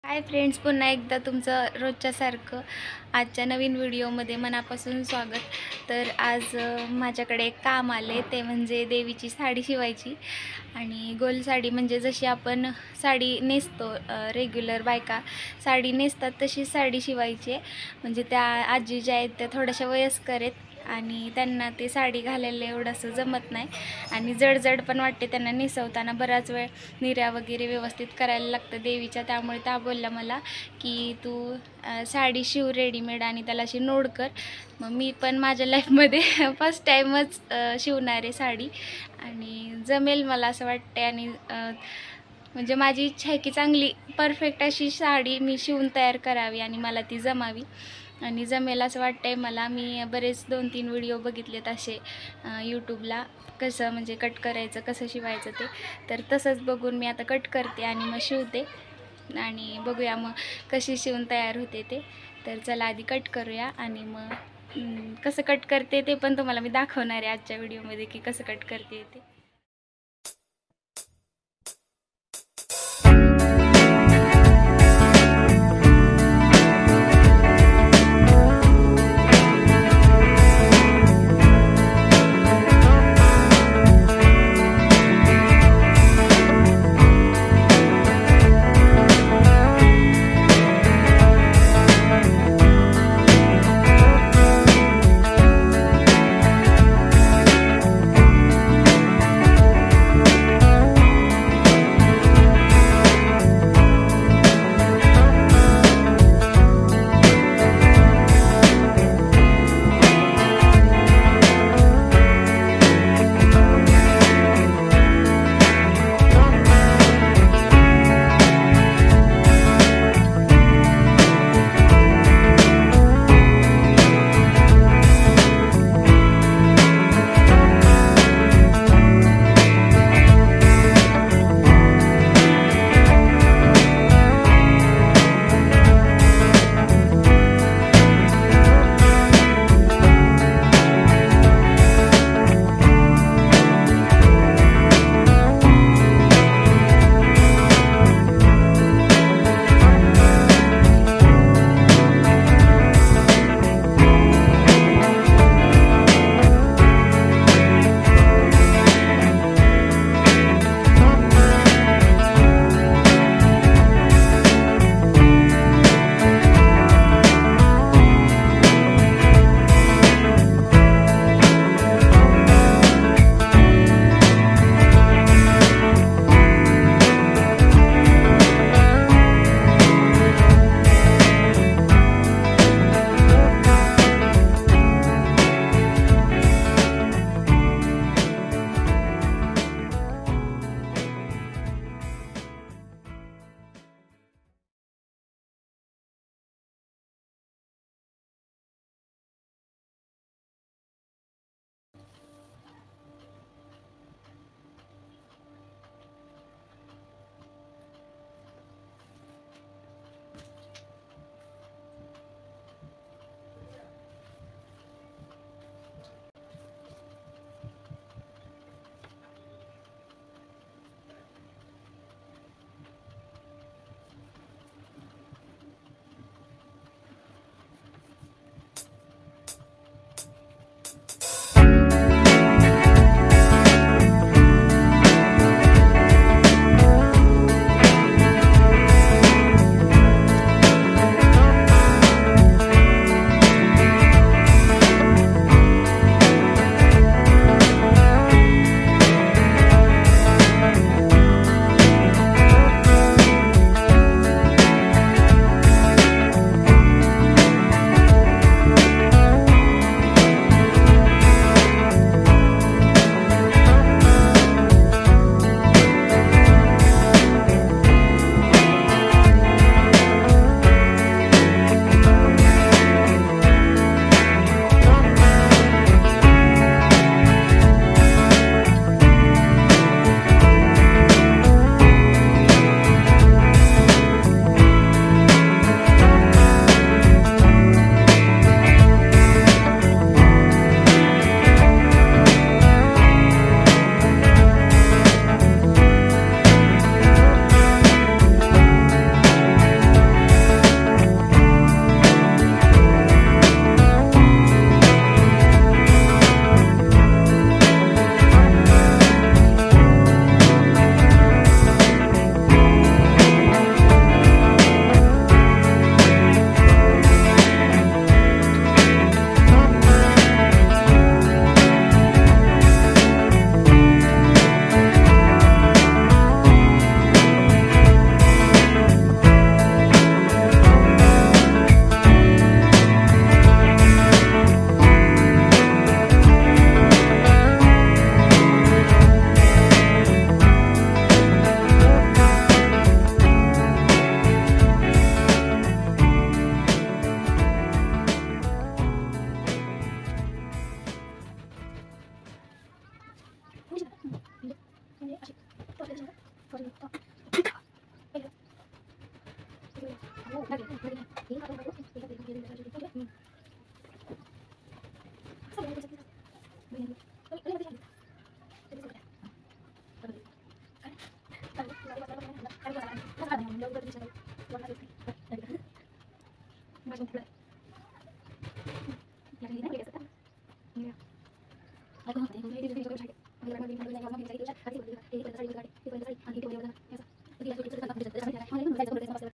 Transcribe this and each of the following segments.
Hi friends, पुन्हा एकदा तुमचं रोजच्यासारखं आजच्या नवीन व्हिडिओमध्ये मनापासून स्वागत. तर आज माझ्याकडे एक काम आले, ते म्हणजे देवीची साडी शिवायची. आणि गोल साडी म्हणजे जशी आपण साडी नेसतो, रेग्युलर बायका साडी नेसतात तशी साडी शिवायची आहे. म्हणजे त्या आजी ज्या आहेत त्या थोड्याशा वयस्कर आहेत आणि त्यांना ते साडी घालायला एवढंसं जमत नाही आणि जडजड पण वाटते त्यांना नेसवताना. बराच वेळ निर्या वगैरे व्यवस्थित करायला लागतं देवीच्या. त्यामुळे त्या बोलल्या मला की तू साडी शिव रेडीमेड आणि त्याला अशी नोड कर. मग मी पण माझ्या लाईफमध्ये फर्स्ट टाईमच शिवणार आहे साडी आणि जमेल मला असं वाटते. आणि म्हणजे माझी इच्छा आहे की चांगली परफेक्ट अशी साडी मी शिवून तयार करावी आणि मला ती जमावी आणि जमेल असं वाटतंय मला. मी बरेच 2-3 व्हिडिओ बघितलेत असे यूट्यूबला, कसं म्हणजे कट करायचं, कसं शिवायचं ते. तर तसंच बघून मी आता कट करते आणि मग शिवते आणि बघूया मग कशी शिवून तयार होते ते. तर चला आधी कट करूया आणि मग कसं कट करते ते पण तुम्हाला मी दाखवणार आहे आजच्या व्हिडिओमध्ये की कसं कट करते ते.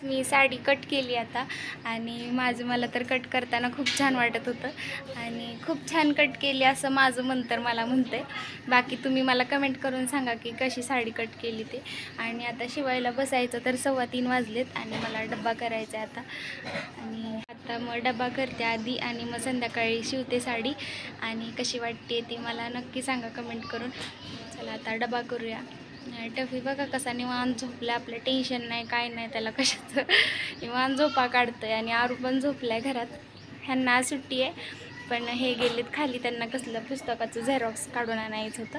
मी साडी कट केली आता आणि माझं मला तर कट करताना खूप छान वाटत होतं आणि खूप छान कट केली असं माझं मन तर मला म्हणतंय. बाकी तुम्ही मला कमेंट करून सांगा की कशी साडी कट केली ते. आणि आता शिवायला बसायचं तर 3:15 वाजलेत आणि मला डब्बा करायचा आहे आता. आणि आता मग डब्बा करते आधी आणि मग संध्याकाळी शिवते साडी. आणि कशी वाटते ती मला नक्की सांगा कमेंट करून. चला आता डब्बा करूया. टफी बघा कसा निवांत झोपला, आपलं टेन्शन नाही काय नाही त्याला कशाचं, निवांत झोपा काढतोय. आणि आरू पण झोपलाय घरात, ह्यांना आज सुट्टी आहे पण हे गेलेत खाली, त्यांना कसलं पुस्तकाचं झेरॉक्स काढून आणायचं होतं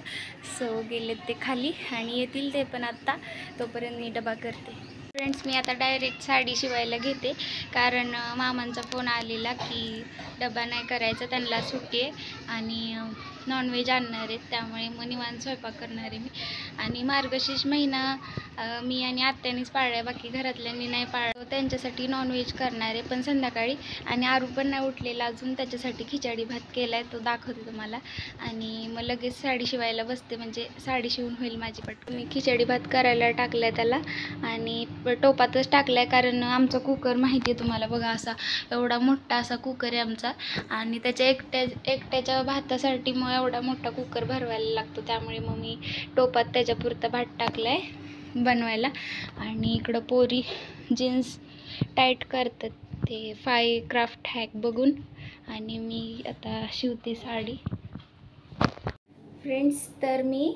सो गेलेत ते खाली आणि येतील ते पण आत्ता. तोपर्यंत मी डबा करते. फ्रेंड्स मी आता डायरेक्ट साडी शिवायला घेते कारण मामांचा फोन आलेला की डबा नाही करायचा, त्यांना सुट्टी आहे आणि नॉनव्हेज आणणार आहेत त्यामुळे मग निवांत स्वयंपाक करणार आहे मी. आणि मार्गशीर्ष महिना मी आणि आत्यानीच पाळला आहे, बाकी घरातल्यांनी नाही पाळलं. त्यांच्यासाठी नॉनव्हेज करणार आहे पण संध्याकाळी. आणि आरू पण नाही उठलेला अजून, त्याच्यासाठी खिचडी भात केला आहे, तो दाखवते तुम्हाला. आणि मग लगेच साडी शिवायला बसते म्हणजे साडी शिवून होईल माझी पटकन. मी खिचडी भात करायला टाकला आहे त्याला आणि टोपातच टाकला आहे कारण आमचा कुकर माहिती आहे तुम्हाला बघा, असा एवढा मोठा असा कुकर आहे आमचा आणि त्याच्या एकट्याच्या भातासाठी मग एवढा मोठा कुकर भरवायला लागतो, त्यामुळे मग मी टोपात त्याच्यापुरता भात टाकला आहे बनवायला. आणि इकडं पोरी जीन्स टाईट करतात ते फाय क्राफ्ट हॅक बघून आणि मी आता शिवते साडी. फ्रेंड्स तर मी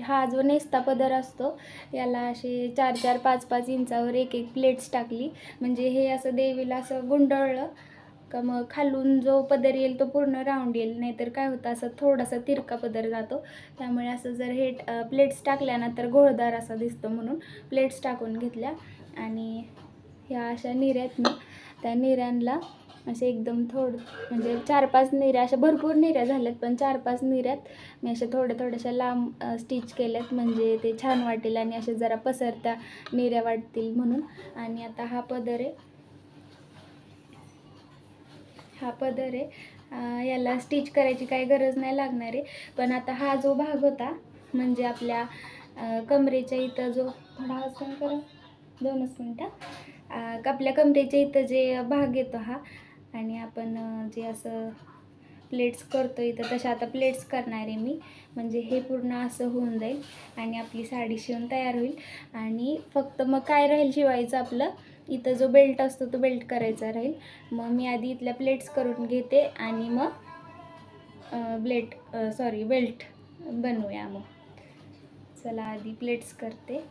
हा जो नेस्ता पदर असतो याला असे 4-4, 5-5 इंचावर एक प्लेट्स टाकली म्हणजे हे असं देवीला असं गुंडळलं का मग खालून जो पदर येईल तो पूर्ण राऊंड येईल, नाहीतर काय होतं असं थोडासा तिरका पदर जातो. त्यामुळे असं जर हे प्लेट्स टाकल्या ना तर घोळदार असा दिसतो म्हणून प्लेट्स टाकून घेतल्या. आणि ह्या अशा निऱ्यात ना त्या निऱ्यांना असे एकदम म्हणजे 4-5 निऱ्या, अशा भरपूर निऱ्या झाल्यात पण 4-5 निऱ्यात मी अशा थोड्याशा लांब स्टिच केल्यात म्हणजे ते छान वाटेल आणि अशा जरा पसरत्या निऱ्या वाटतील म्हणून. आणि आता हा पदर आहे याला स्टिच करायची काही गरज नाही लागणार आहे. पण आता हा जो भाग होता म्हणजे आपल्या कमरेच्या इथं जो थोडा आसन करा 2 मिनटं, आपल्या कमरेच्या इथं जे भाग येतो हा आणि आपण जे असं प्लेट्स करतो इथं तशा आता प्लेट्स करणार आहे मी म्हणजे हे पूर्ण असं होऊन जाईल आणि आपली साडी शिवून तयार होईल. आणि फक्त मग काय राहील शिवायचं आपलं इथं जो बेल्ट असतो तो बेल्ट करायचा राहील. मग मी आधी इथल्या प्लेट्स करून घेते आणि मग बेल्ट बनवूया. मग चला आधी प्लेट्स करते.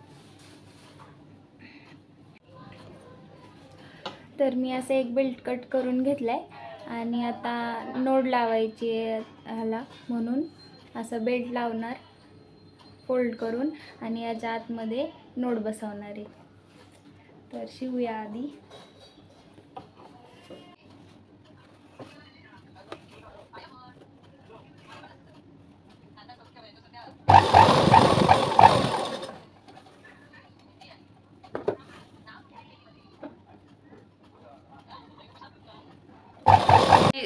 तर मी असं एक बेल्ट कट करून घेतला आहे आणि आता नोड लावायची आहे ह्याला म्हणून असं बेल्ट लावणार फोल्ड करून आणि याच्या आतमध्ये नोड बसवणार आहे. तर शिवूया आधी.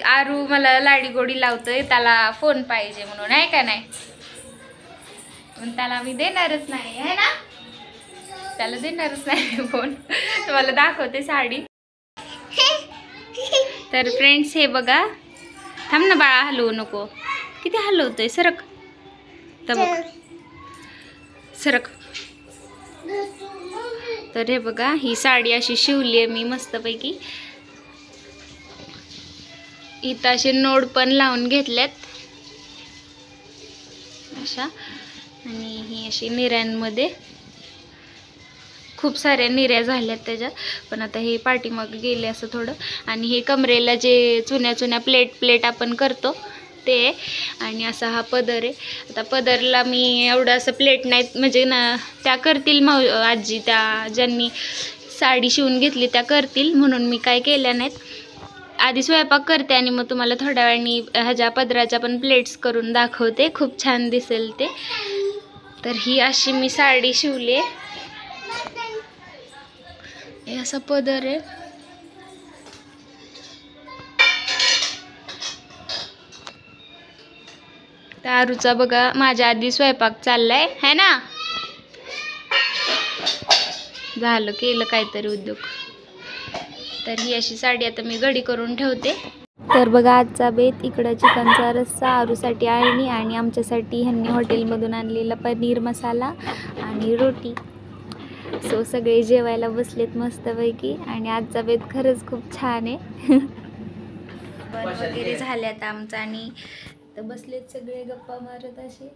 आरू मला लाडी गोडी लावतोय, त्याला फोन पाहिजे म्हणून आहे का नाही, पण त्याला मी देणारच नाही आहे ना, त्याला देणारच नाही फोन. तुम्हाला दाखवते साडी. तर फ्रेंड्स हे बघा, थांब ना बाळा हलवू नको, किती हलवतोय, सरक तर बघ सरक. तर हे बघा ही साडी अशी शिवली आहे मी मस्तपैकी. इथं असे नोड पण लावून घेतल्यात अशा आणि ही अशी निऱ्यांमध्ये खूप साऱ्या निऱ्या झाल्यात त्याच्यात. पण आता हे पाठीमागे गेले असं थोडं. आणि हे कमरेला जे चुन्या प्लेट आपण करतो ते. आणि असा हा पदर आहे. आता पदरला मी एवढं असं प्लेट नाहीत म्हणजे ना त्या करतील आजी त्या ज्यांनी साडी शिवून घेतली त्या करतील म्हणून मी काय केल्या नाहीत. आधी स्वयंपाक करते आणि मग तुम्हाला थोड्या वेळाने ह्याच्या पदराच्या पण प्लेट्स करून दाखवते, खूप छान दिसेल ते. तर ही अशी मी साडी शिवली, हे असा पदर आहे. आरूचा बघा माझ्या आधी स्वयंपाक चाललाय है ना. झालं केलं काहीतरी उद्योग. तर ही अशी साडी आता मी घडी करून ठेवते. तर बघा आजचा बेत, इकडं चिकनचा रस्सा आरूसाठी आणि आमच्यासाठी ह्यांनी हॉटेलमधून आणलेला पनीर मसाला आणि रोटी. सो सगळे जेवायला बसलेत मस्तपैकी आणि आजचा बेत खरंच खूप छान आहे. वगैरे झाल्यात आमचा आणि तर बसलेत सगळे गप्पा मारत असे.